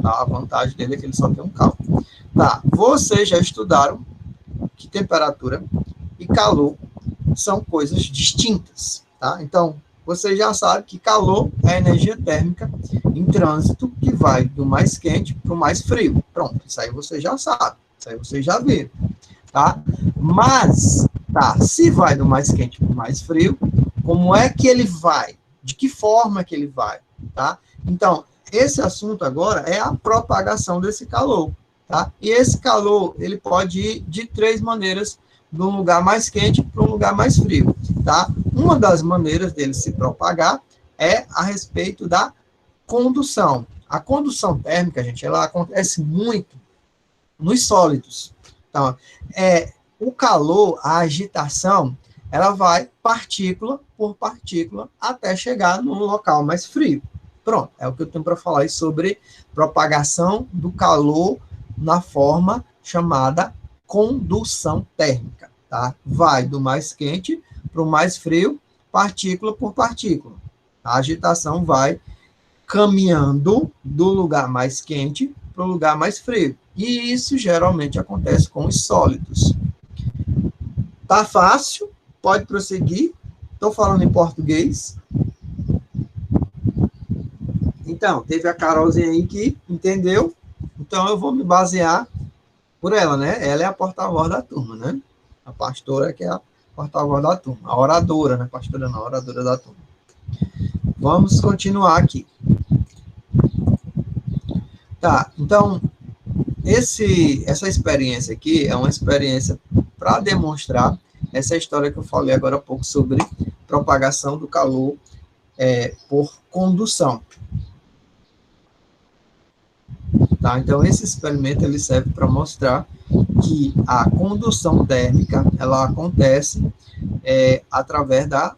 tá? A vantagem dele é que ele só tem um cálculo. Tá, vocês já estudaram que temperatura e calor são coisas distintas, tá? Então, você já sabe que calor é energia térmica em trânsito que vai do mais quente para o mais frio. Pronto, isso aí você já sabe, isso aí você já viu, tá? Mas, tá, se vai do mais quente para o mais frio, como é que ele vai? De que forma que ele vai, tá? Então, esse assunto agora é a propagação desse calor, tá? E esse calor, ele pode ir de 3 maneiras, de um lugar mais quente para um lugar mais frio, tá? Uma das maneiras dele se propagar é a respeito da condução. A condução térmica, gente, ela acontece muito nos sólidos. Então, o calor, a agitação, ela vai partícula por partícula até chegar num local mais frio. Pronto, é o que eu tenho para falar aí sobre propagação do calor na forma chamada condução térmica, tá? Vai do mais quente para o mais frio, partícula por partícula. A agitação vai caminhando do lugar mais quente para o lugar mais frio. E isso geralmente acontece com os sólidos. Tá fácil? Pode prosseguir. Estou falando em português. Então, teve a Carolzinha aí que entendeu. Então, eu vou me basear por ela, né? Ela é a porta-voz da turma, né? A pastora que é a porta-voz da turma. A oradora, né? Pastora não, a oradora da turma. Vamos continuar aqui. Tá, então, essa experiência aqui é uma experiência para demonstrar essa história que eu falei agora há pouco sobre propagação do calor por condução. Tá? Então, esse experimento ele serve para mostrar que a condução térmica ela acontece através da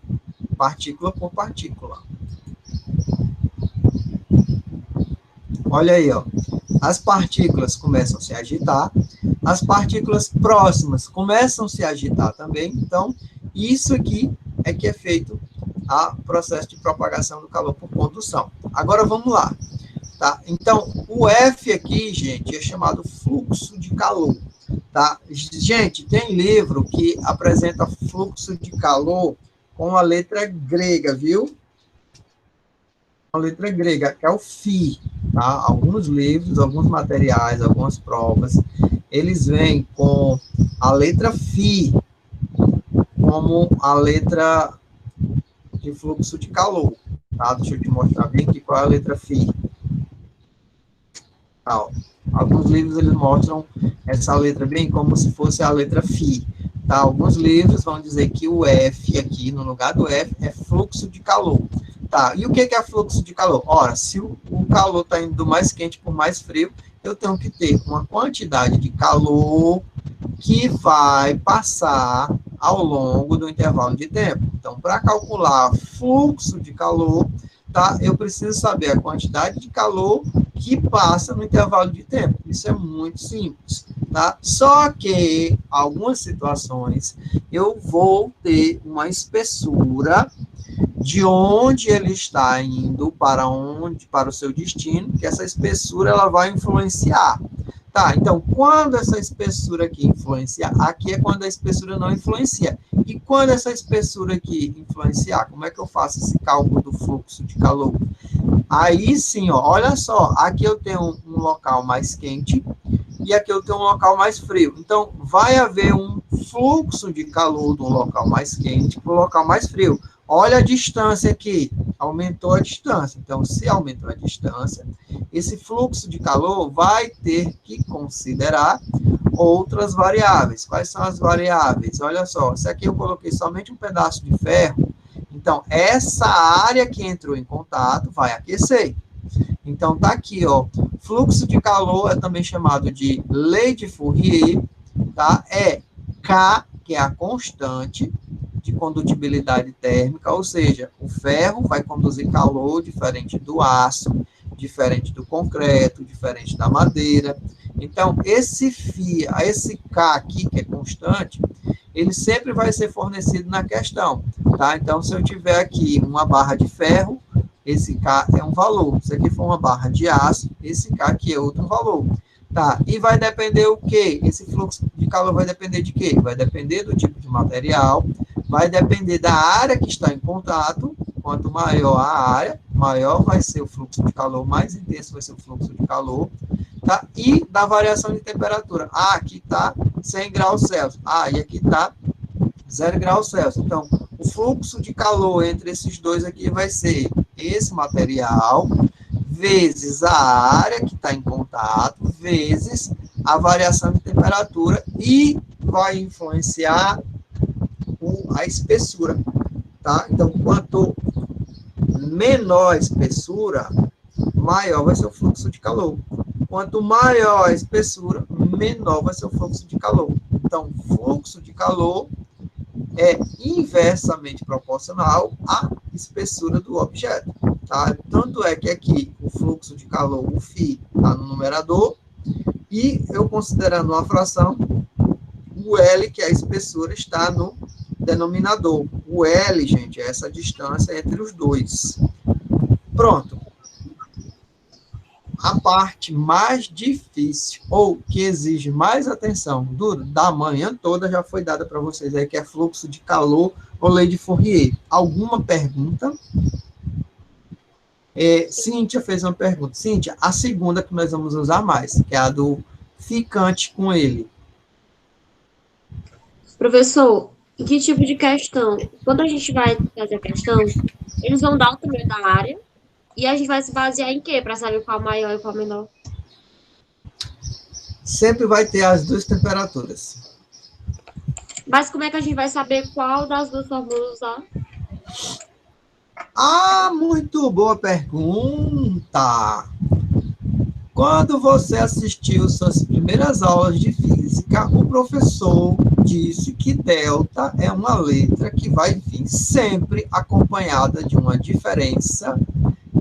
partícula por partícula. Olha aí, ó. As partículas começam a se agitar, as partículas próximas começam a se agitar também. Então, isso aqui é que é feito o processo de propagação do calor por condução. Agora, vamos lá. Tá? Então, o F aqui, gente, é chamado fluxo de calor. Tá? Gente, tem livro que apresenta fluxo de calor com a letra grega, viu? A letra grega, que é o φ. Tá? Alguns livros, alguns materiais, algumas provas, eles vêm com a letra φ como a letra de fluxo de calor. Tá? Deixa eu te mostrar bem aqui qual é a letra φ. Tá, alguns livros eles mostram essa letra bem como se fosse a letra φ. Tá? Alguns livros vão dizer que o F aqui, no lugar do F, é fluxo de calor. Tá, e o que é fluxo de calor? Ora, se o calor está indo do mais quente para o mais frio, eu tenho que ter uma quantidade de calor que vai passar ao longo do intervalo de tempo. Então, para calcular fluxo de calor, tá, eu preciso saber a quantidade de calor que passa no intervalo de tempo. Isso é muito simples, tá? Só que, em algumas situações, eu vou ter uma espessura de onde ele está indo para o seu destino, que essa espessura ela vai influenciar. Tá, então, quando essa espessura aqui influencia, aqui é quando a espessura não influencia. E quando essa espessura aqui influenciar, como é que eu faço esse cálculo do fluxo de calor? Aí sim, ó, olha só, aqui eu tenho um local mais quente e aqui eu tenho um local mais frio. Então, vai haver um fluxo de calor do local mais quente para o local mais frio. Olha a distância aqui, aumentou a distância. Então, se aumentou a distância, esse fluxo de calor vai ter que considerar outras variáveis. Quais são as variáveis? Olha só, se aqui eu coloquei somente um pedaço de ferro, então, essa área que entrou em contato vai aquecer. Então, tá aqui, ó, fluxo de calor é também chamado de lei de Fourier, tá? É K, que é a constante de condutibilidade térmica, ou seja, o ferro vai conduzir calor diferente do aço, diferente do concreto, diferente da madeira. Então, esse K aqui, que é constante, ele sempre vai ser fornecido na questão, tá? Então, se eu tiver aqui uma barra de ferro esse K é um valor. Se aqui for uma barra de aço, esse K aqui é outro valor. Tá, e vai depender o quê? Esse fluxo de calor vai depender de quê? Vai depender do tipo de material, vai depender da área que está em contato. Quanto maior a área, maior vai ser o fluxo de calor, mais intenso vai ser o fluxo de calor, tá? E da variação de temperatura. Ah, aqui está 100 graus Celsius. Ah, e aqui está 0 graus Celsius. Então, o fluxo de calor entre esses dois aqui vai ser esse material vezes a área que está em contato, vezes a variação de temperatura e vai influenciar a espessura, tá? Então, quanto menor a espessura, maior vai ser o fluxo de calor. Quanto maior a espessura, menor vai ser o fluxo de calor. Então, fluxo de calor é inversamente proporcional à espessura do objeto. Tá? Tanto é que aqui o fluxo de calor, o φ, está no numerador, e eu considerando uma fração, o L, que é a espessura, está no denominador. O L, gente, é essa distância entre os dois. Pronto. A parte mais difícil, ou que exige mais atenção da manhã toda, já foi dada para vocês aí, que é fluxo de calor ou lei de Fourier. Alguma pergunta? Cíntia fez uma pergunta. Cíntia, a segunda que nós vamos usar mais, que é a do ficante com ele. Professor, em que tipo de questão? Quando a gente vai fazer a questão, eles vão dar o tamanho da área e a gente vai se basear em quê? Para saber qual maior e qual menor? Sempre vai ter as duas temperaturas. Mas como é que a gente vai saber qual das duas fórmulas usar? Ah, muito boa pergunta! Quando você assistiu suas primeiras aulas de física, o professor disse que delta é uma letra que vai vir sempre acompanhada de uma diferença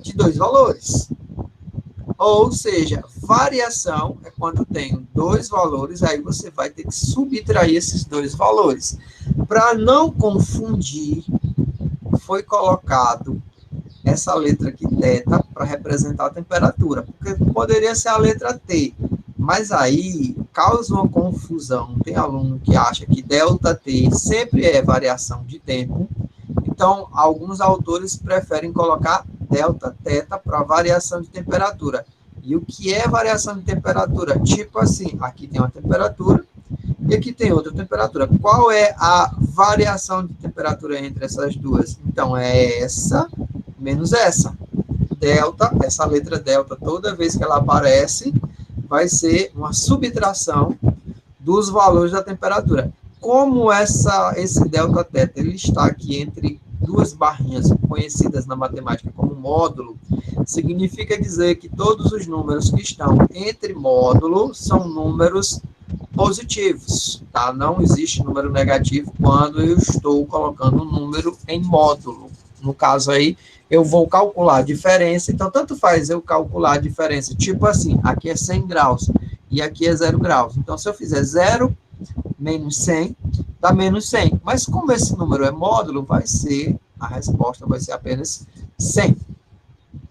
de dois valores. Ou seja, variação é quando tem dois valores, aí você vai ter que subtrair esses dois valores. Para não confundir, foi colocado essa letra aqui, θ, para representar a temperatura, porque poderia ser a letra T, mas aí causa uma confusão. Tem aluno que acha que ΔT sempre é variação de tempo, então alguns autores preferem colocar Δθ para variação de temperatura. E o que é variação de temperatura? Tipo assim, aqui tem uma temperatura e aqui tem outra temperatura. Qual é a variação de temperatura entre essas duas? Então, é essa menos essa. Delta, essa letra delta, toda vez que ela aparece, vai ser uma subtração dos valores da temperatura. Como esse delta θ, ele está aqui entre duas barrinhas conhecidas na matemática como módulo, significa dizer que todos os números que estão entre módulo são números positivos, tá? Não existe número negativo quando eu estou colocando um número em módulo. No caso aí, eu vou calcular a diferença, então tanto faz eu calcular a diferença, tipo assim, aqui é 100 graus e aqui é 0 graus. Então, se eu fizer 0 menos 100, dá menos 100. Mas como esse número é módulo, a resposta vai ser apenas 100.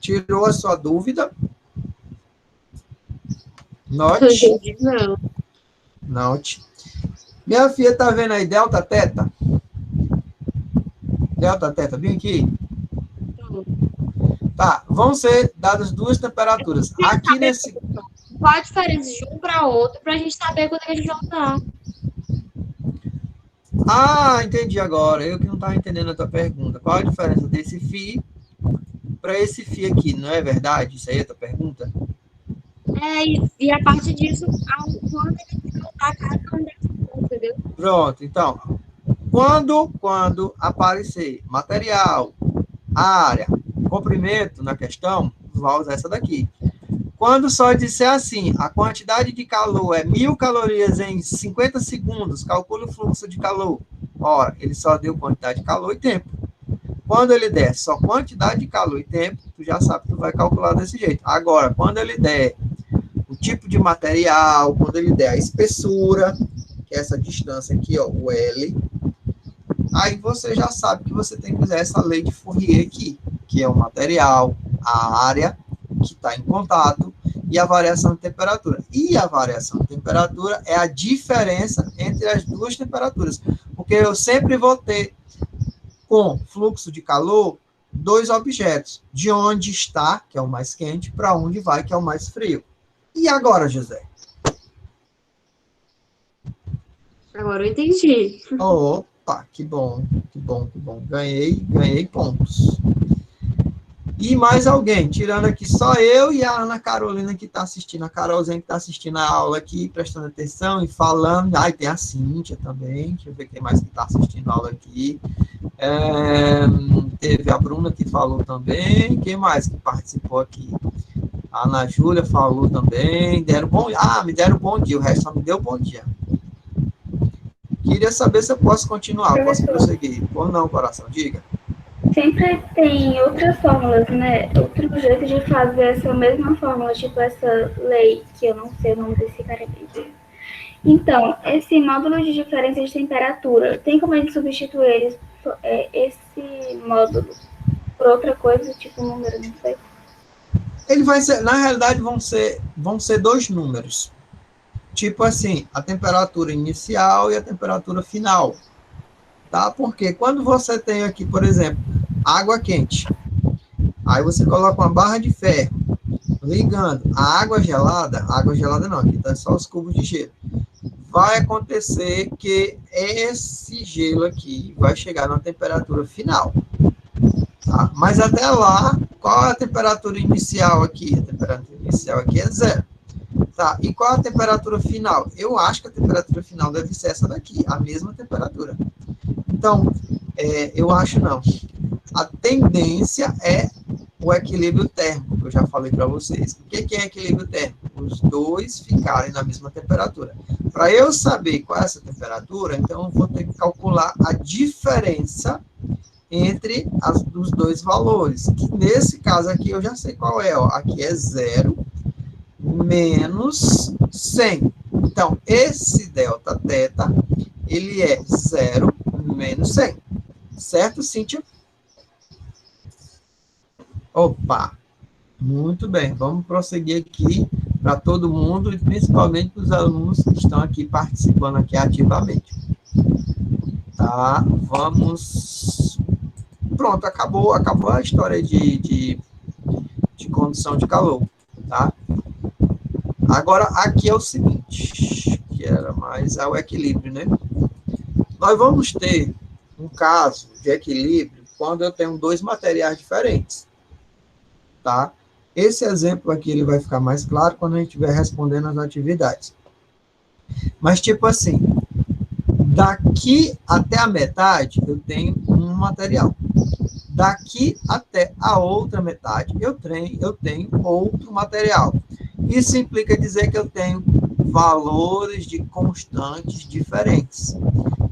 Tirou a sua dúvida? Note. Não. Note. Minha filha, tá vendo aí delta θ? Delta θ, bem aqui. Tá, vão ser dadas duas temperaturas. Aqui nesse... Qual a diferença de um para outro, para a gente saber quando a gente vai usar? Ah, entendi agora. Eu que não estava entendendo a tua pergunta. Qual a diferença desse φ para esse φ aqui? Não é verdade? Isso aí é a tua pergunta? E a partir disso, quando a gente colocar cada um desses, entendeu? Pronto, então. Quando aparecer material, área, comprimento na questão, vai usar essa daqui. Quando só disser assim, a quantidade de calor é 1000 calorias em 50 segundos, calcule o fluxo de calor. Ora, ele só deu quantidade de calor e tempo. Quando ele der só quantidade de calor e tempo, tu já sabe que tu vai calcular desse jeito. Agora, quando ele der o tipo de material, quando ele der a espessura, que é essa distância aqui, ó, o L, aí você já sabe que você tem que usar essa lei de Fourier aqui, que é o material, a área que está em contato, e a variação de temperatura. E a variação de temperatura é a diferença entre as duas temperaturas, porque eu sempre vou ter, com fluxo de calor, dois objetos, de onde está, que é o mais quente, para onde vai, que é o mais frio. E agora, José? Agora eu entendi. Opa, que bom, que bom, que bom. Ganhei pontos. E mais alguém, tirando aqui só eu e a Ana Carolina que está assistindo, a Carolzinha que está assistindo a aula aqui, prestando atenção e falando. Ai, tem a Cíntia também, deixa eu ver quem mais que está assistindo a aula aqui. Teve a Bruna que falou também, quem mais que participou aqui? A Ana Júlia falou também, me deram bom dia, o resto só me deu bom dia. Queria saber se eu posso continuar, posso prosseguir. Ou não, coração, diga. Sempre tem outras fórmulas, né? Outro jeito de fazer essa mesma fórmula, tipo essa lei, que eu não sei o nome desse cara aqui. Então, esse módulo de diferença de temperatura, tem como a gente substituir esse módulo por outra coisa, tipo número, não sei? Ele vai ser, na realidade, vão ser dois números. Tipo assim, a temperatura inicial e a temperatura final. Tá? Porque quando você tem aqui, por exemplo, água quente, aí você coloca uma barra de ferro ligando a água gelada não, aqui tá só os cubos de gelo, vai acontecer que esse gelo aqui vai chegar na temperatura final. Tá? Mas até lá, qual é a temperatura inicial aqui? A temperatura inicial aqui é 0. Tá? E qual a temperatura final? Eu acho que a temperatura final deve ser essa daqui, a mesma temperatura. Então, eu acho não. A tendência é o equilíbrio térmico, que eu já falei para vocês. O que é equilíbrio térmico? Os dois ficarem na mesma temperatura. Para eu saber qual é essa temperatura, então eu vou ter que calcular a diferença entre os dois valores. Que nesse caso aqui eu já sei qual é. Ó. Aqui é 0 menos 100. Então, esse delta θ, ele é 0 menos 100. Certo, Cíntia? Opa! Muito bem. Vamos prosseguir aqui para todo mundo e principalmente para os alunos que estão aqui participando aqui ativamente. Tá? Vamos... Pronto, acabou a história de condição de calor. Tá? Agora, aqui é o seguinte, que era mais o equilíbrio, né? Nós vamos ter um caso de equilíbrio quando eu tenho dois materiais diferentes, tá? Esse exemplo aqui ele vai ficar mais claro quando a gente estiver respondendo as atividades. Mas, tipo assim, daqui até a metade eu tenho um material. Daqui até a outra metade eu tenho outro material. Isso implica dizer que eu tenho valores de constantes diferentes.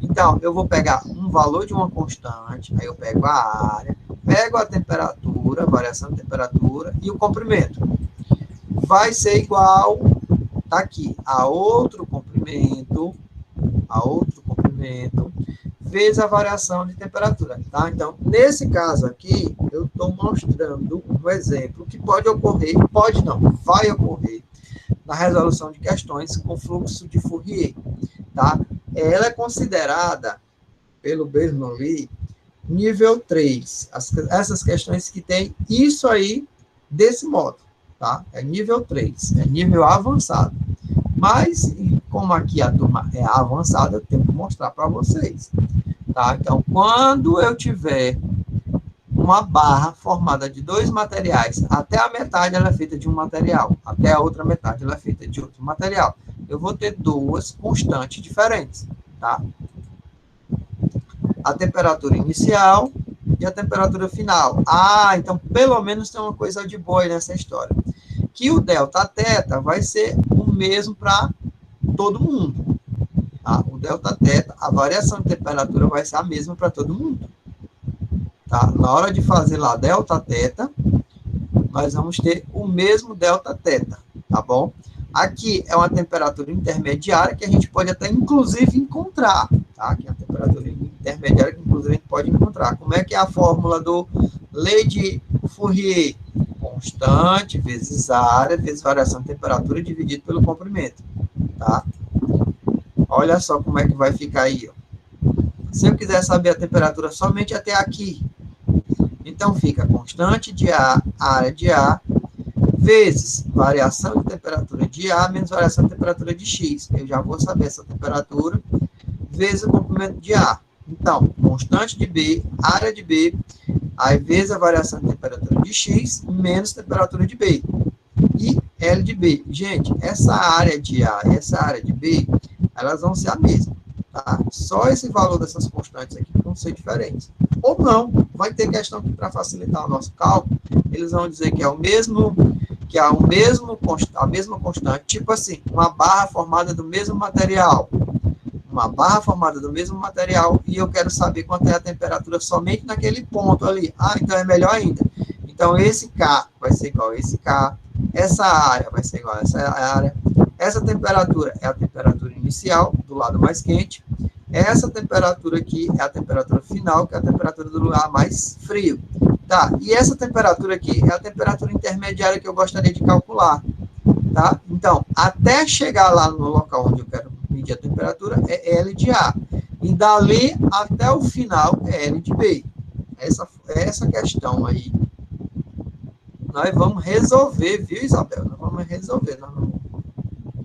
Então, eu vou pegar um valor de uma constante, aí eu pego a área, pego a temperatura, a variação de temperatura e o comprimento. Vai ser igual, tá aqui, a outro comprimento, vezes a variação de temperatura, tá? Então, nesse caso aqui, eu estou mostrando um exemplo que pode ocorrer, pode não, vai ocorrer na resolução de questões com fluxo de Fourier, tá? Ela é considerada, pelo Bernoulli, nível 3. Essas questões que tem isso aí desse modo, tá? É nível 3, é nível avançado. Mas, como aqui a turma é avançada, eu tenho que mostrar para vocês. Tá? Então, quando eu tiver uma barra formada de dois materiais, até a metade ela é feita de um material, até a outra metade ela é feita de outro material, eu vou ter duas constantes diferentes. Tá? A temperatura inicial e a temperatura final. Ah, então pelo menos tem uma coisa de boa aí nessa história. Que o delta θ vai ser o mesmo para todo mundo. Tá? O delta θ, a variação de temperatura vai ser a mesma para todo mundo. Tá? Na hora de fazer lá delta θ, nós vamos ter o mesmo delta θ, tá bom? Aqui é uma temperatura intermediária que a gente pode até, inclusive, encontrar, tá? Que é a temperatura intermediária que, inclusive, a gente pode encontrar. Como é que é a fórmula do lei de Fourier, constante vezes área vezes variação de temperatura dividido pelo comprimento, tá? Olha só como é que vai ficar aí, ó. Se eu quiser saber a temperatura somente até aqui, então fica constante de A, área de A, vezes variação de temperatura de A menos variação de temperatura de X. Eu já vou saber essa temperatura, vezes o comprimento de A. Então, constante de B, área de B, aí vezes a variação de temperatura de X, menos temperatura de B. E L de B. Gente, essa área de A e essa área de B, elas vão ser a mesma, tá? Só esse valor dessas constantes aqui vão ser diferentes. Ou não, vai ter questão que, para facilitar o nosso cálculo, eles vão dizer que é o mesmo, a mesma constante, tipo assim, uma barra formada do mesmo material. Uma barra formada do mesmo material e eu quero saber quanto é a temperatura somente naquele ponto ali. Ah, então é melhor ainda. Então, esse K vai ser igual a esse K, essa área vai ser igual a essa área, essa temperatura é a temperatura inicial, do lado mais quente, essa temperatura aqui é a temperatura final, que é a temperatura do lugar mais frio. Tá, e essa temperatura aqui é a temperatura intermediária que eu gostaria de calcular. Tá? Então, até chegar lá no local onde eu quero medir a temperatura, é L de A. E dali até o final é L de B. Essa questão aí, nós vamos resolver, viu, Isabel? Nós vamos resolver. Não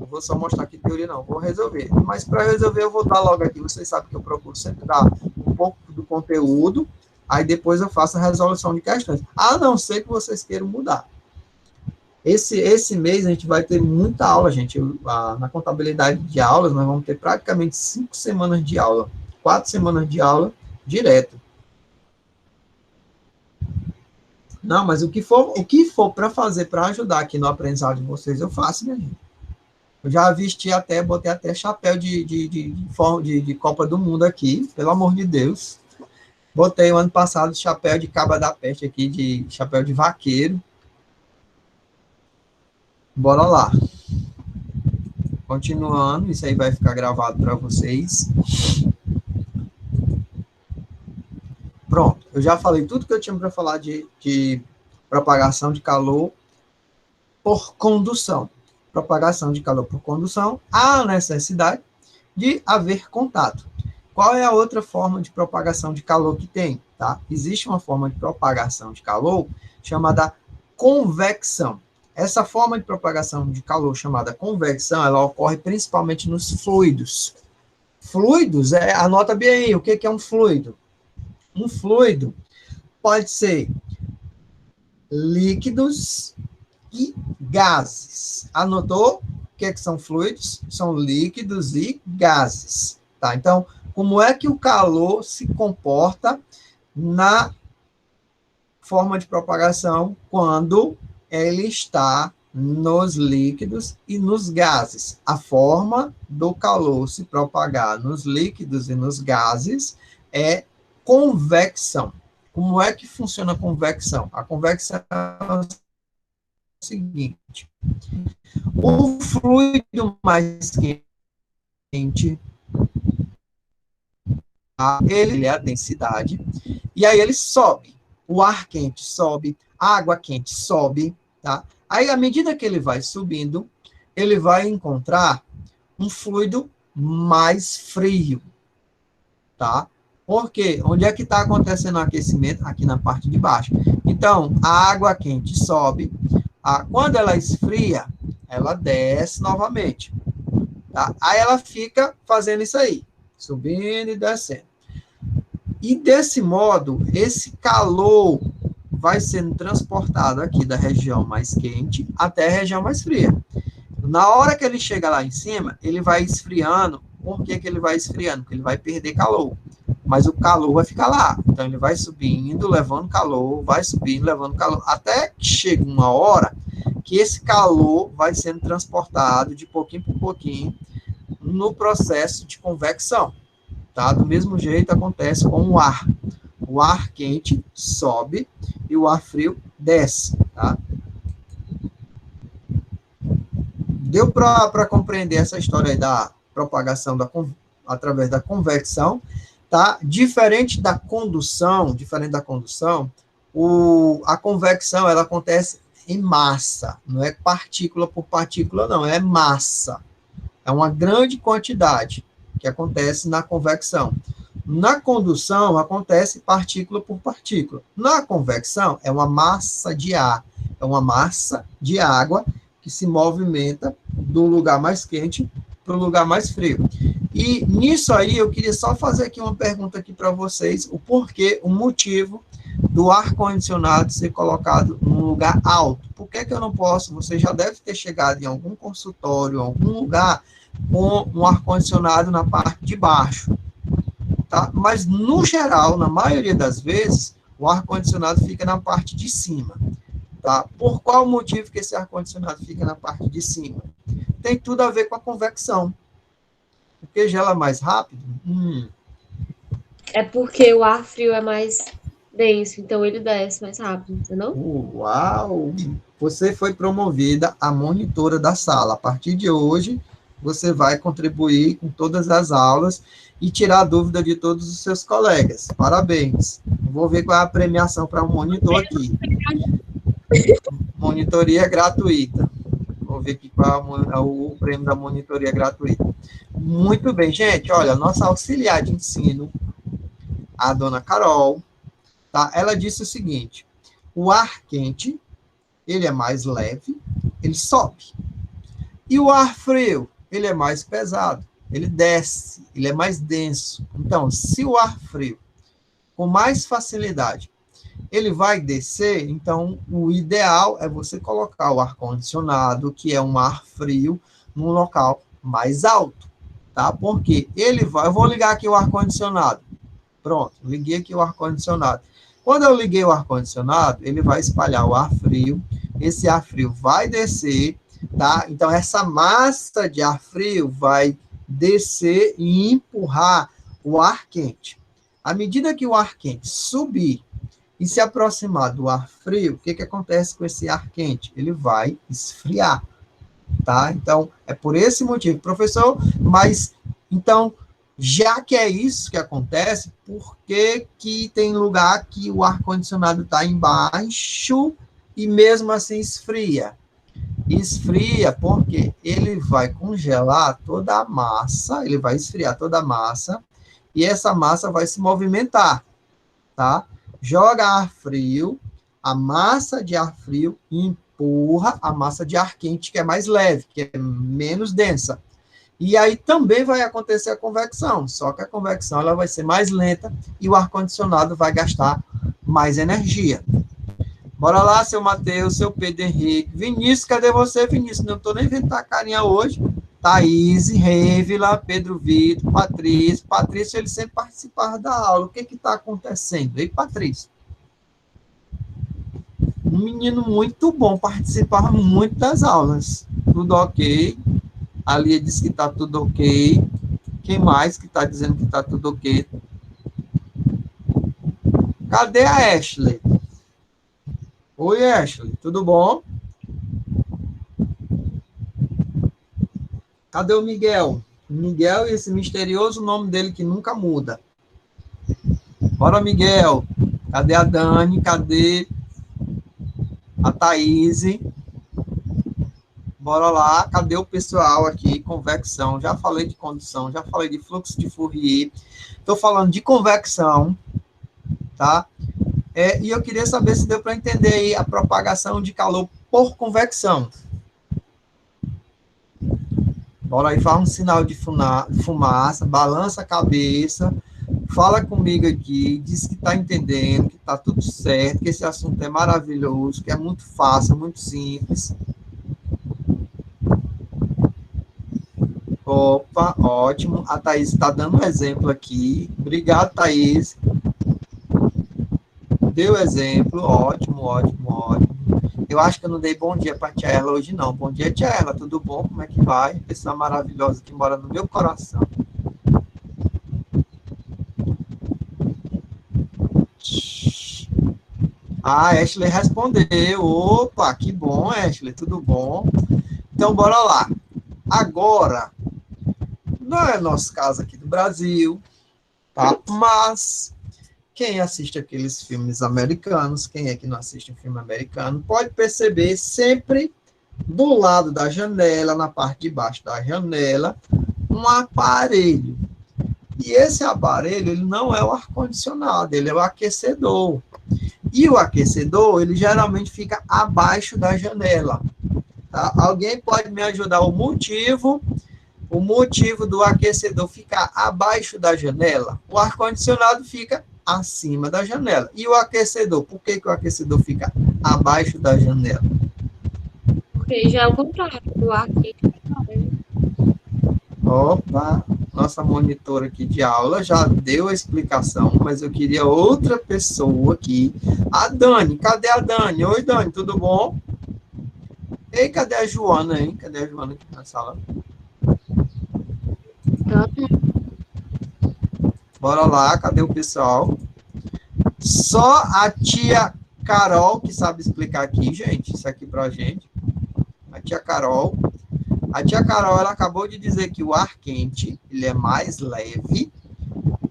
vou só mostrar aqui teoria, não. Vou resolver. Mas para resolver, eu vou dar logo aqui. Vocês sabem que eu procuro sempre dar um pouco do conteúdo, aí depois eu faço a resolução de questões. A não ser que vocês queiram mudar. Esse mês a gente vai ter muita aula, gente. Na contabilidade de aulas, nós vamos ter praticamente 5 semanas de aula. 4 semanas de aula direto. Não, mas o que for para fazer, para ajudar aqui no aprendizado de vocês, eu faço, minha gente. Eu já botei até chapéu de Copa do Mundo aqui, pelo amor de Deus. Botei o ano passado chapéu de caba da peste aqui, de chapéu de vaqueiro. Bora lá. Continuando, isso aí vai ficar gravado para vocês. Pronto, eu já falei tudo que eu tinha para falar de propagação de calor por condução. Propagação de calor por condução, há necessidade de haver contato. Qual é a outra forma de propagação de calor que tem? Tá? Existe uma forma de propagação de calor chamada convecção. Essa forma de propagação de calor chamada convecção, ela ocorre principalmente nos fluidos. Fluidos, anota bem aí, o que é um fluido? Um fluido pode ser líquidos e gases. Anotou? O que são fluidos? São líquidos e gases. Tá? Então, como é que o calor se comporta na forma de propagação quando ele está nos líquidos e nos gases? A forma do calor se propagar nos líquidos e nos gases é convecção. Como é que funciona a convecção? A convecção é o seguinte: o fluido mais quente, ele é a densidade, e aí ele sobe. O ar quente sobe, a água quente sobe, tá? Aí, à medida que ele vai subindo, ele vai encontrar um fluido mais frio, tá? Por quê? Onde é que está acontecendo o aquecimento? Aqui na parte de baixo. Então, a água quente sobe, quando ela esfria, ela desce novamente, tá? Aí ela fica fazendo isso aí, subindo e descendo. E desse modo, esse calor vai sendo transportado aqui da região mais quente até a região mais fria. Na hora que ele chega lá em cima, ele vai esfriando. Por que ele vai esfriando? Porque ele vai perder calor. Mas o calor vai ficar lá. Então, ele vai subindo, levando calor, vai subindo, levando calor, até que chega uma hora que esse calor vai sendo transportado de pouquinho por pouquinho no processo de convecção. Tá? Do mesmo jeito acontece com o ar. O ar quente sobe e o ar frio desce. Tá? Deu para compreender essa história aí da propagação através da convecção, tá? Diferente da condução, A convecção, ela acontece em massa, não é partícula por partícula, não, é massa. É uma grande quantidade que acontece na convecção. Na condução, acontece partícula por partícula. Na convecção, é uma massa de ar, é uma massa de água que se movimenta do lugar mais quente para o lugar mais frio. E nisso aí, eu queria só fazer aqui uma pergunta aqui para vocês, o porquê, o motivo do ar-condicionado ser colocado num lugar alto. Por que eu não posso? Você já deve ter chegado em algum consultório, em algum lugar, com um ar-condicionado na parte de baixo. Tá? Mas, no geral, na maioria das vezes, o ar-condicionado fica na parte de cima. Tá? Por qual motivo que esse ar-condicionado fica na parte de cima? Tem tudo a ver com a convecção. Porque gela mais rápido? É porque o ar frio é mais denso, então ele desce mais rápido, entendeu? Uau! Você foi promovida a monitora da sala. A partir de hoje, você vai contribuir com todas as aulas e tirar a dúvida de todos os seus colegas. Parabéns. Vou ver qual é a premiação para o monitor aqui. Monitoria gratuita. Vou ver aqui qual é o prêmio da monitoria gratuita. Muito bem, gente. Olha, nossa auxiliar de ensino, a dona Carol, tá? Ela disse o seguinte: o ar quente, ele é mais leve, ele sobe. E o ar frio, ele é mais pesado, ele desce, ele é mais denso. Então, se o ar frio, com mais facilidade, ele vai descer, então o ideal é você colocar o ar-condicionado, que é um ar frio, num local mais alto, tá? Porque ele vai... Eu vou ligar aqui o ar-condicionado. Pronto, liguei aqui o ar-condicionado. Quando eu liguei o ar-condicionado, ele vai espalhar o ar frio, esse ar frio vai descer, tá? Então, essa massa de ar frio vai descer e empurrar o ar quente. À medida que o ar quente subir e se aproximar do ar frio, o que acontece com esse ar quente? Ele vai esfriar, tá? Então, é por esse motivo, professor, mas, então, já que é isso que acontece, por que tem lugar que o ar-condicionado está embaixo e mesmo assim esfria? Esfria porque ele vai congelar toda a massa, ele vai esfriar toda a massa, e essa massa vai se movimentar, tá? Joga ar frio, a massa de ar frio empurra a massa de ar quente, que é mais leve, que é menos densa. E aí também vai acontecer a convecção, só que a convecção ela vai ser mais lenta e o ar-condicionado vai gastar mais energia. Bora lá, seu Matheus, seu Pedro Henrique. Vinícius, cadê você, Vinícius? Não estou nem vendo a carinha hoje. Thaís, Rêvila, Pedro Vitor, Patrício. Patrício, ele sempre participava da aula. O que está acontecendo? Ei, Patrício? Um menino muito bom, participava muito das aulas. Tudo ok. A Lia disse que está tudo ok. Quem mais que está dizendo que está tudo ok? Cadê a Ashley? Oi, Ashley, tudo bom? Cadê o Miguel? O Miguel e esse misterioso nome dele que nunca muda. Bora, Miguel. Cadê a Dani? Cadê a Thaís? Bora lá. Cadê o pessoal aqui? Convecção. Já falei de condução, já falei de fluxo de Fourier. Estou falando de convecção, tá? E eu queria saber se deu para entender aí a propagação de calor por convecção. Bora aí, faz um sinal de fumaça, balança a cabeça, fala comigo aqui, diz que está entendendo, que está tudo certo, que esse assunto é maravilhoso, que é muito fácil, muito simples. Opa, ótimo. A Thaís está dando um exemplo aqui. Obrigado, Thaís. Deu exemplo, ótimo, ótimo, ótimo. Eu acho que eu não dei bom dia para a tia Erla hoje, não. Bom dia, tia Erla, tudo bom? Como é que vai? Pessoa maravilhosa que mora no meu coração. Ah, Ashley respondeu. Opa, que bom, Ashley, tudo bom? Então, bora lá. Agora, não é nosso caso aqui do Brasil, tá? Mas quem assiste aqueles filmes americanos, quem é que não assiste um filme americano, pode perceber sempre do lado da janela, na parte de baixo da janela, um aparelho. E esse aparelho, ele não é o ar-condicionado, ele é o aquecedor. E o aquecedor, ele geralmente fica abaixo da janela. Tá? Alguém pode me ajudar o motivo do aquecedor ficar abaixo da janela? O ar-condicionado fica acima da janela. E o aquecedor, por que o aquecedor fica abaixo da janela? Porque já é o contrário, do ar quente. Opa, nossa monitora aqui de aula já deu a explicação, mas eu queria outra pessoa aqui. A Dani, cadê a Dani? Oi, Dani, tudo bom? Ei, cadê a Joana, hein? Cadê a Joana aqui na sala? Bora lá, cadê o pessoal? Só a tia Carol que sabe explicar aqui, gente, isso aqui pra gente. A tia Carol. A tia Carol, ela acabou de dizer que o ar quente, ele é mais leve,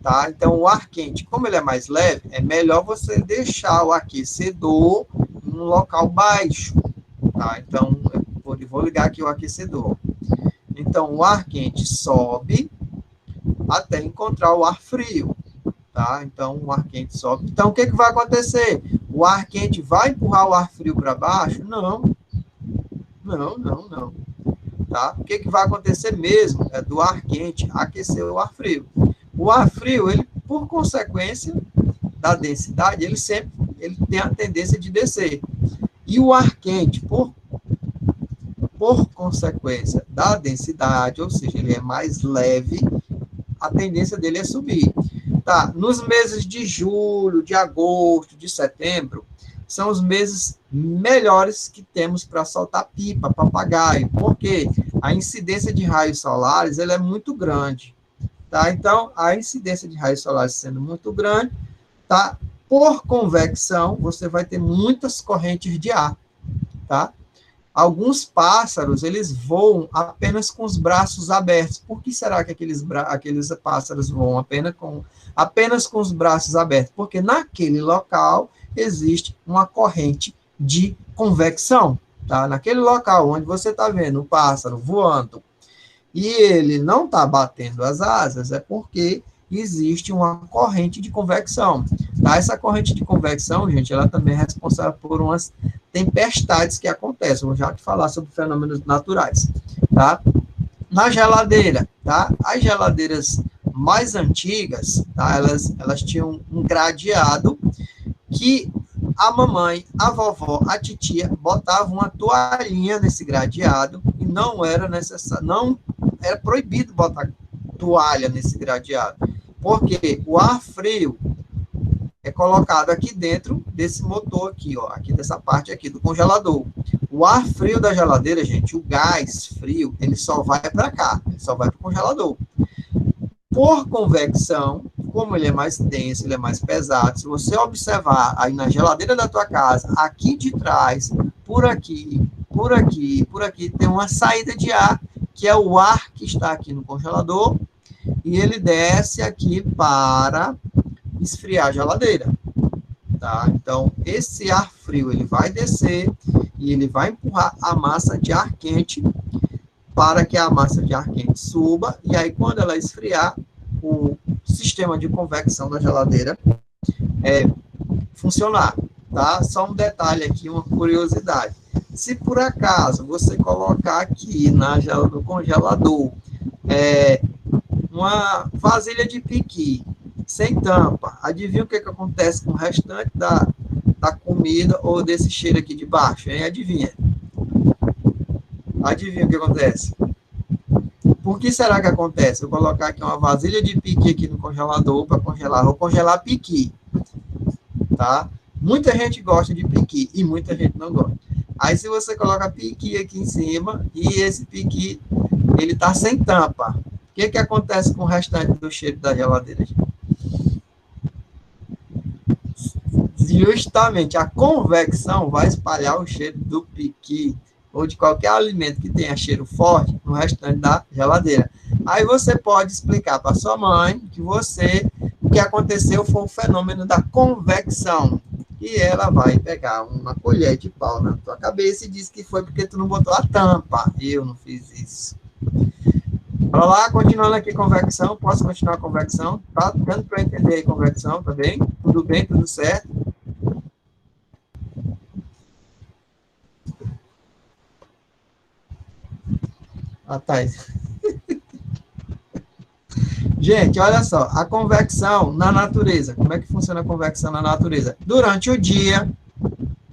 tá? Então, o ar quente, como ele é mais leve, é melhor você deixar o aquecedor em um local baixo, tá? Então, eu vou ligar aqui o aquecedor. Então, o ar quente sobe até encontrar o ar frio, tá? Então, o ar quente sobe. Então, o que vai acontecer? O ar quente vai empurrar o ar frio para baixo? Não. Não. Tá? O que vai acontecer mesmo é do ar quente aquecer o ar frio. O ar frio, ele, por consequência da densidade, ele tem a tendência de descer. E o ar quente, por consequência da densidade, ou seja, ele é mais leve, a tendência dele é subir. Tá? Nos meses de julho, de agosto, de setembro, são os meses melhores que temos para soltar pipa, papagaio, porque a incidência de raios solares ela é muito grande, tá? Então, a incidência de raios solares sendo muito grande, tá? Por convecção, você vai ter muitas correntes de ar, tá? Alguns pássaros, eles voam apenas com os braços abertos. Por que será que aqueles pássaros voam apenas com os braços abertos? Porque naquele local existe uma corrente de convecção, tá? Naquele local onde você está vendo o pássaro voando e ele não está batendo as asas, é porque existe uma corrente de convecção, tá? Essa corrente de convecção, gente, ela também é responsável por umas tempestades que acontecem. Vou já te falar sobre fenômenos naturais, tá? Na geladeira, tá? As geladeiras mais antigas, tá? Elas tinham um gradeado que a mamãe, a vovó, a titia botavam uma toalhinha nesse gradeado e não era necessário, não era proibido botar toalha nesse gradeado, porque o ar frio é colocado aqui dentro desse motor aqui, ó, aqui dessa parte aqui do congelador. O ar frio da geladeira, gente, o gás frio, ele só vai para cá, ele só vai para o congelador. Por convecção, como ele é mais denso, ele é mais pesado, se você observar aí na geladeira da tua casa, aqui de trás, por aqui, tem uma saída de ar, que é o ar que está aqui no congelador, e ele desce aqui para esfriar a geladeira, tá? Então, esse ar frio, ele vai descer e ele vai empurrar a massa de ar quente para que a massa de ar quente suba, e aí, quando ela esfriar, o sistema de convecção da geladeira funcionar, tá? Só um detalhe aqui, uma curiosidade. Se por acaso você colocar aqui no congelador uma vasilha de piqui sem tampa, adivinha o que acontece com o restante da comida ou desse cheiro aqui de baixo, hein? Adivinha o que acontece? Por que será que acontece? Eu vou colocar aqui uma vasilha de piqui aqui no congelador para congelar. Vou congelar piqui, tá? Muita gente gosta de piqui e muita gente não gosta. Aí, se você coloca piqui aqui em cima e esse piqui, ele tá sem tampa, o que acontece com o restante do cheiro da geladeira? Justamente, a convecção vai espalhar o cheiro do piqui ou de qualquer alimento que tenha cheiro forte no restante da geladeira. Aí você pode explicar para sua mãe que você que aconteceu foi o fenômeno da convecção. E ela vai pegar uma colher de pau na tua cabeça e diz que foi porque tu não botou a tampa. Eu não fiz isso. Olha lá, continuando aqui convecção. Posso continuar a convecção? Tá dando para entender aí convecção, tá bem? Tudo bem, tudo certo? Ah, tá. Gente, olha só, a convecção na natureza. Como é que funciona a convecção na natureza? Durante o dia,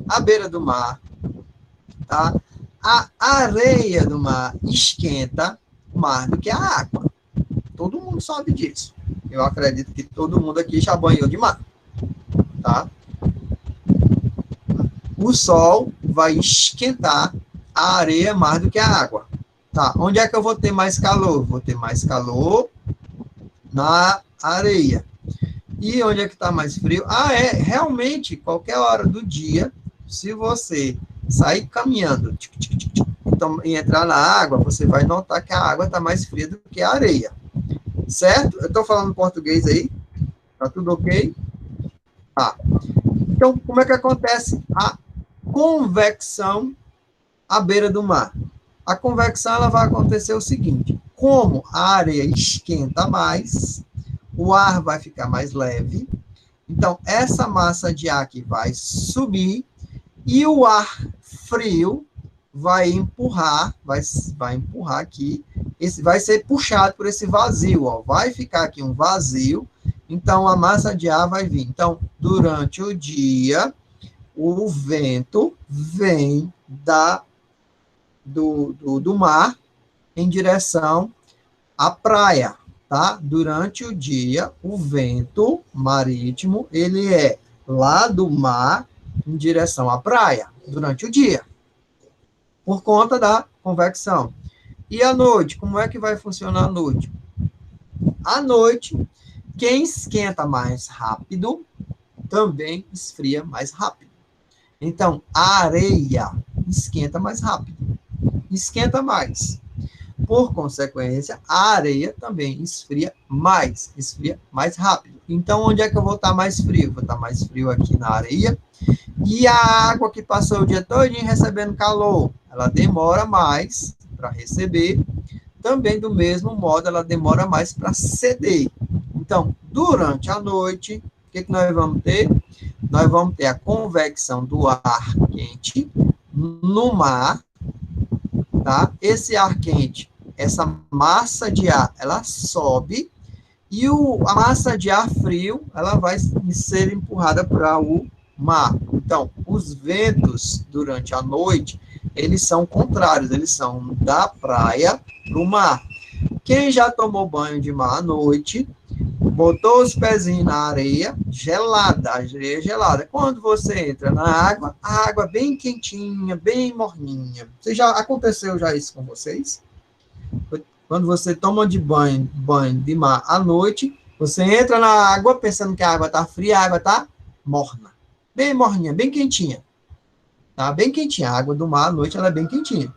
à beira do mar, tá? A areia do mar esquenta mais do que a água. Todo mundo sabe disso. Eu acredito que todo mundo aqui já banhou de mar, tá? O sol vai esquentar a areia mais do que a água. Tá, onde é que eu vou ter mais calor? Vou ter mais calor na areia. E onde é que está mais frio? Realmente, qualquer hora do dia, se você sair caminhando então, e entrar na água, você vai notar que a água está mais fria do que a areia. Certo? Eu estou falando português aí? Tá tudo ok? Tá. Então, como é que acontece a convecção à beira do mar? A convecção ela vai acontecer o seguinte: como a areia esquenta mais, o ar vai ficar mais leve, então essa massa de ar que vai subir e o ar frio vai empurrar aqui, vai ser puxado por esse vazio, ó, vai ficar aqui um vazio, então a massa de ar vai vir. Então, durante o dia, o vento vem do mar em direção à praia, tá? Durante o dia, o vento marítimo, ele é lá do mar em direção à praia, durante o dia, por conta da convecção. E à noite, como é que vai funcionar à noite? À noite, quem esquenta mais rápido, também esfria mais rápido. Então, a areia esquenta mais rápido. Esquenta mais. Por consequência, a areia também esfria mais rápido. Então, onde é que eu vou estar mais frio? Vou estar mais frio aqui na areia. E a água que passou o dia todo recebendo calor, ela demora mais para receber. Também, do mesmo modo, ela demora mais para ceder. Então, durante a noite, o que nós vamos ter? Nós vamos ter a convecção do ar quente no mar, tá? Esse ar quente, essa massa de ar, ela sobe e a massa de ar frio, ela vai ser empurrada para o mar. Então, os ventos durante a noite, eles são contrários, eles são da praia para o mar. Quem já tomou banho de mar à noite, botou os pezinhos na areia gelada, a areia gelada. Quando você entra na água, a água bem quentinha, bem morninha. Aconteceu já isso com vocês? Quando você toma banho de mar à noite, você entra na água pensando que a água está fria, a água está morna. Bem morninha, bem quentinha. Tá? Bem quentinha. A água do mar à noite ela é bem quentinha.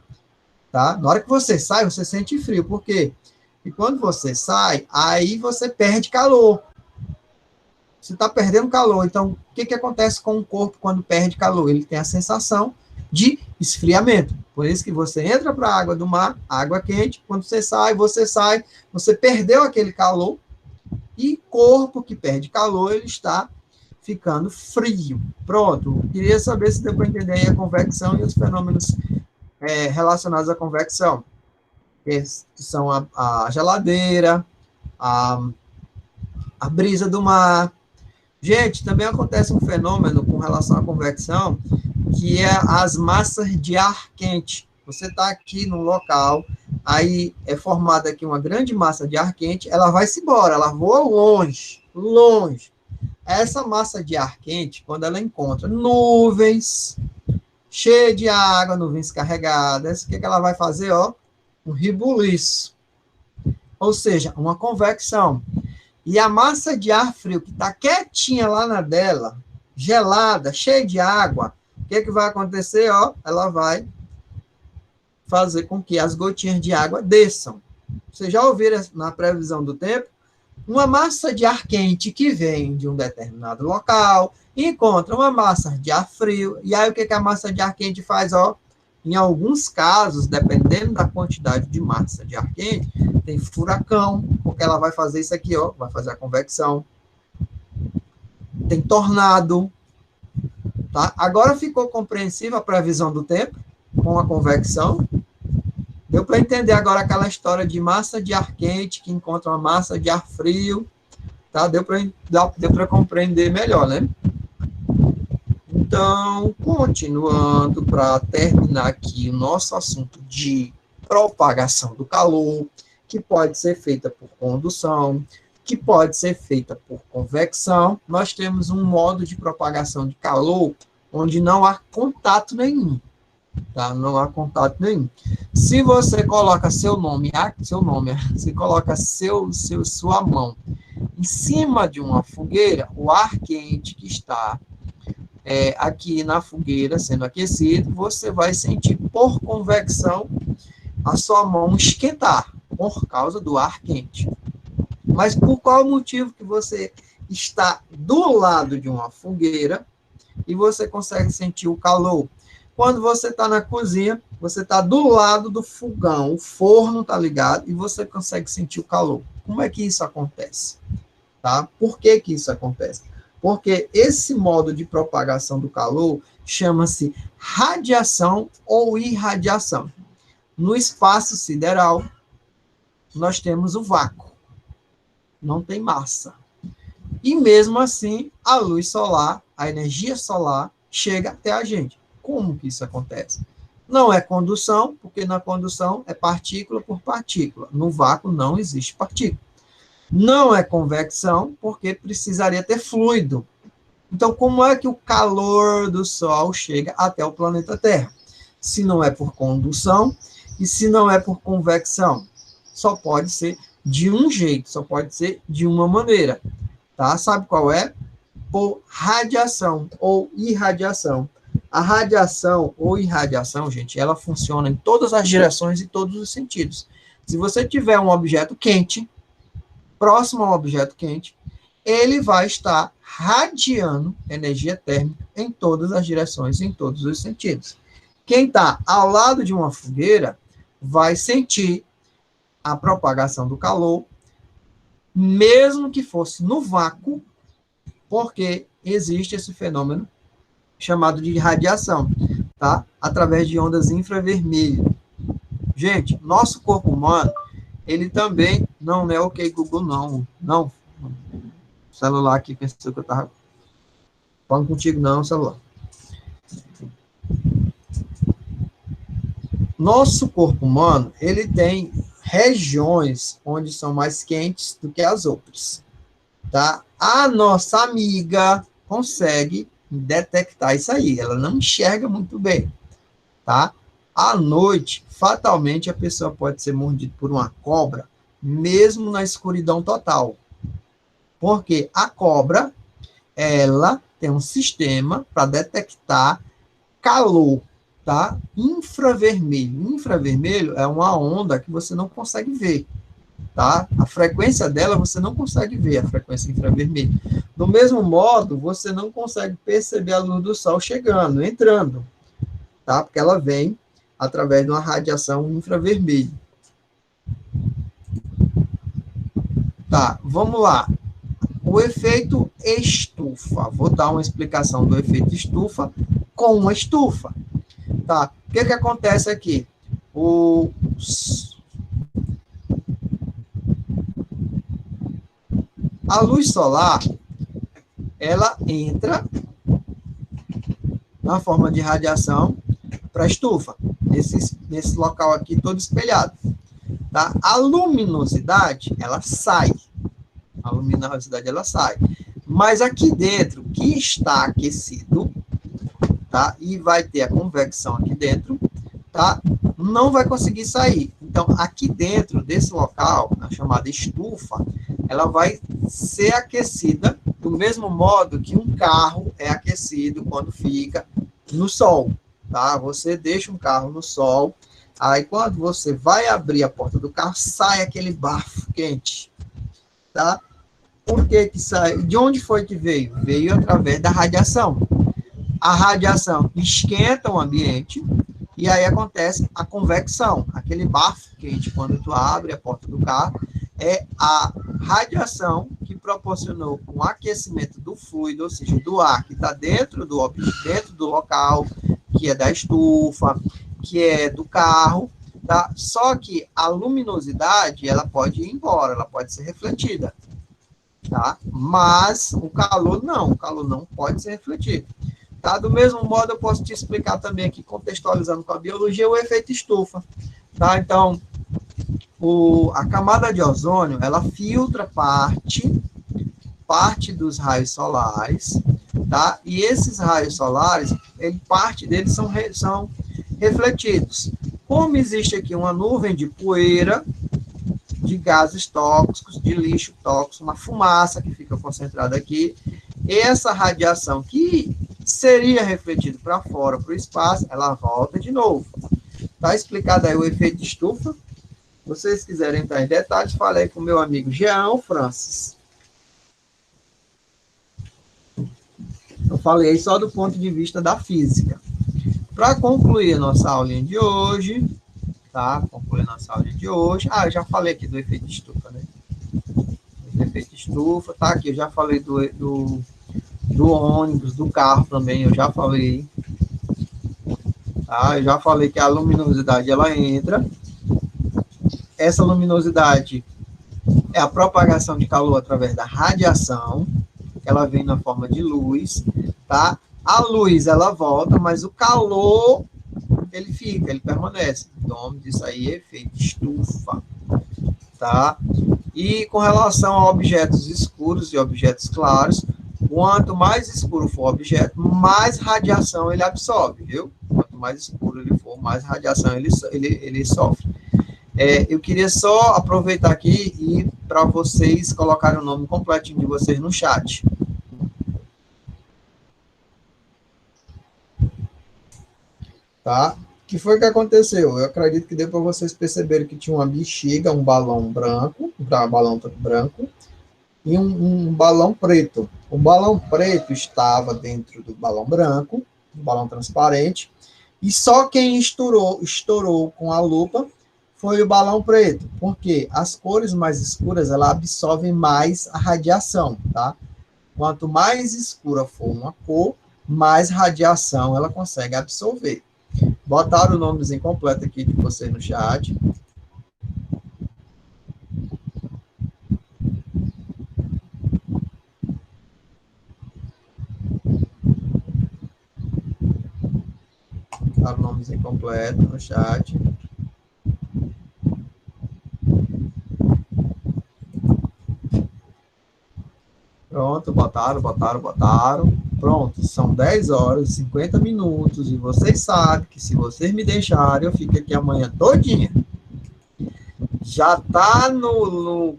Tá? Na hora que você sai, você sente frio. Por quê? E quando você sai, aí você perde calor. Você está perdendo calor. Então, o que acontece com o corpo quando perde calor? Ele tem a sensação de esfriamento. Por isso que você entra para a água do mar, água quente, quando você sai, você perdeu aquele calor, e corpo que perde calor, ele está ficando frio. Pronto. Queria saber se deu para entender aí a convecção e os fenômenos relacionados à convecção. Que são a geladeira, a brisa do mar. Gente, também acontece um fenômeno com relação à convecção, que é as massas de ar quente. Você está aqui no local, aí é formada aqui uma grande massa de ar quente, ela vai-se embora, ela voa longe, longe. Essa massa de ar quente, quando ela encontra nuvens, cheias de água, nuvens carregadas, o que ela vai fazer? Ó, um rebuliço. Ou seja, uma convecção. E a massa de ar frio, que está quietinha lá na dela, gelada, cheia de água, o que vai acontecer? Ó, ela vai fazer com que as gotinhas de água desçam. Vocês já ouviram na previsão do tempo? Uma massa de ar quente que vem de um determinado local, encontra uma massa de ar frio, e aí o que a massa de ar quente faz? Ó, em alguns casos, dependendo da quantidade de massa de ar quente, tem furacão, porque ela vai fazer isso aqui, ó, vai fazer a convecção. Tem tornado, tá? Agora ficou compreensível a previsão do tempo com a convecção? Deu para entender agora aquela história de massa de ar quente que encontra uma massa de ar frio, tá? Deu para compreender melhor, né? Então, continuando para terminar aqui o nosso assunto de propagação do calor, que pode ser feita por condução, que pode ser feita por convecção, nós temos um modo de propagação de calor onde não há contato nenhum. Tá? Não há contato nenhum. Se você coloca você coloca sua mão em cima de uma fogueira, o ar quente que está aqui na fogueira sendo aquecido, você vai sentir por convecção a sua mão esquentar por causa do ar quente. Mas por qual motivo que você está do lado de uma fogueira e você consegue sentir o calor? Quando você está na cozinha, você está do lado do fogão, o forno está ligado e você consegue sentir o calor. Como é que isso acontece? Tá? Por que que isso acontece? Porque esse modo de propagação do calor chama-se radiação ou irradiação. No espaço sideral, nós temos o vácuo. Não tem massa. E mesmo assim, a luz solar, a energia solar, chega até a gente. Como que isso acontece? Não é condução, porque na condução é partícula por partícula. No vácuo não existe partícula. Não é convecção, porque precisaria ter fluido. Então, como é que o calor do Sol chega até o planeta Terra? Se não é por condução e se não é por convecção, só pode ser de um jeito, só pode ser de uma maneira. Tá? Sabe qual é? Por radiação ou irradiação. A radiação ou irradiação, gente, ela funciona em todas as direções e todos os sentidos. Se você tiver um objeto quente, próximo ao objeto quente, ele vai estar radiando energia térmica em todas as direções, em todos os sentidos. Quem está ao lado de uma fogueira vai sentir a propagação do calor, mesmo que fosse no vácuo, porque existe esse fenômeno chamado de radiação, tá? Através de ondas infravermelhas. Gente, nosso corpo humano, ele também não é ok Google, não. O celular aqui pensou que eu estava falando contigo, não, celular. Nosso corpo humano, ele tem regiões onde são mais quentes do que as outras, tá? A nossa amiga consegue detectar isso aí, ela não enxerga muito bem, tá? À noite, fatalmente, a pessoa pode ser mordida por uma cobra, mesmo na escuridão total. Porque a cobra, ela tem um sistema para detectar calor, tá? Infravermelho. Infravermelho é uma onda que você não consegue ver, tá? A frequência dela você não consegue ver, a frequência infravermelha. Do mesmo modo, você não consegue perceber a luz do sol chegando, entrando, tá? Porque ela vem através de uma radiação infravermelha. Tá, vamos lá. O efeito estufa. Vou dar uma explicação do efeito estufa com uma estufa. Tá? O que acontece aqui? A luz solar, ela entra na forma de radiação para a estufa, nesse local aqui todo espelhado. Tá? A luminosidade, ela sai. A luminosidade, ela sai. Mas aqui dentro, que está aquecido, tá? E vai ter a convecção aqui dentro, tá? Não vai conseguir sair. Então, aqui dentro desse local, a chamada estufa, ela vai ser aquecida do mesmo modo que um carro é aquecido quando fica no sol, tá? Você deixa um carro no sol, aí quando você vai abrir a porta do carro, sai aquele bafo quente. tá? Por que que sai? De onde foi que veio? Veio através da radiação. A radiação esquenta o ambiente e aí acontece a convecção. Aquele bafo quente, quando tu abre a porta do carro, é a radiação que proporcionou um aquecimento do fluido, ou seja, do ar que está dentro do local, que é da estufa, que é do carro, tá? Só que a luminosidade, ela pode ir embora, ela pode ser refletida, tá? Mas o calor não pode ser refletido. Tá? Do mesmo modo, eu posso te explicar também aqui, contextualizando com a biologia, o efeito estufa. Tá? Então, a camada de ozônio, ela filtra parte dos raios solares, tá? E esses raios solares, parte deles são refletidos. Como existe aqui uma nuvem de poeira, de gases tóxicos, de lixo tóxico, uma fumaça que fica concentrada aqui, essa radiação que seria refletida para fora, para o espaço, ela volta de novo. Tá explicado aí o efeito estufa? Se vocês quiserem entrar em detalhes, falei com o meu amigo Jean Francis. Eu falei só do ponto de vista da física. Para concluir a nossa aulinha de hoje, tá? Eu já falei aqui do efeito estufa, né? O efeito estufa, tá aqui, eu já falei do ônibus, do carro também, eu já falei. Tá? Eu já falei que a luminosidade, ela entra. Essa luminosidade é a propagação de calor através da radiação, ela vem na forma de luz, tá? A luz, ela volta, mas o calor, ele permanece. O nome disso aí é efeito estufa, tá? E com relação a objetos escuros e objetos claros, quanto mais escuro for o objeto, mais radiação ele absorve, viu? Quanto mais escuro ele for, mais radiação ele sofre. Eu queria só aproveitar aqui e para vocês colocarem o nome completinho de vocês no chat. Tá? O que foi que aconteceu? Eu acredito que deu para vocês perceberem que tinha uma bexiga, um balão branco e um balão preto. O balão preto estava dentro do balão branco, um balão transparente, e só quem estourou com a lupa foi o balão preto, porque as cores mais escuras, ela absorvem mais a radiação, tá? Quanto mais escura for uma cor, mais radiação ela consegue absorver. Botaram o nomezinho completo aqui de vocês no chat. Botaram o nomezinho completo no chat. Pronto, botaram. Pronto, são 10 horas e 50 minutos, e vocês sabem que se vocês me deixarem, eu fico aqui amanhã todinha. Já tá no